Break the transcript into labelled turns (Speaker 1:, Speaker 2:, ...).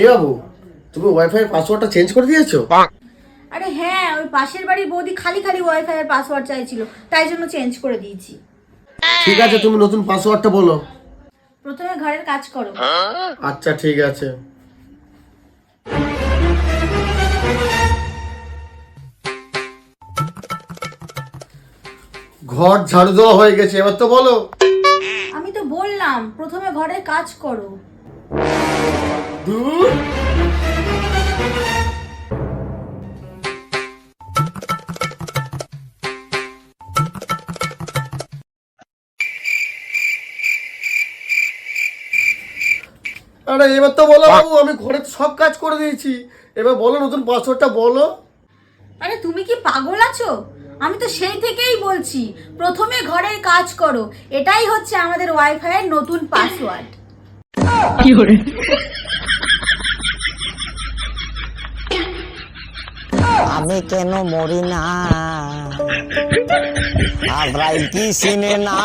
Speaker 1: এই বাবু, তুমি ওয়াইফাই এর পাসওয়ার্ডটা চেঞ্জ করে দিয়েছো?
Speaker 2: আরে হ্যাঁ, ওই পাশের বাড়ির বৌদি খালি খালি ওয়াইফাই এর পাসওয়ার্ড চাইছিল, তাই জন্য চেঞ্জ করে দিয়েছি।
Speaker 1: ঠিক আছে, তুমি নতুন পাসওয়ার্ডটা বলো।
Speaker 2: প্রথমে ঘরের কাজ করো।
Speaker 1: আচ্ছা ঠিক আছে। ঘর ঝাড়ু দেওয়া হয়ে গেছে, এবার তো বলো।
Speaker 2: আমি তো বললাম প্রথমে ঘরের কাজ করো।
Speaker 1: ধুর। আরে এবার তো বলো বাবু, আমি ঘরে তো সব কাজ করে দিয়েছি, এবার বলো নতুন পাসওয়ার্ডটা বলো।
Speaker 2: আরে তুমি কি পাগল আছো? আমি তো সেই থেকেই বলছি প্রথমে ঘরের কাজ করো, এটাই হচ্ছে আমাদের ওয়াইফাই এর নতুন পাসওয়ার্ড।
Speaker 3: আমি কেন মরি না আর রাইটি সিনে না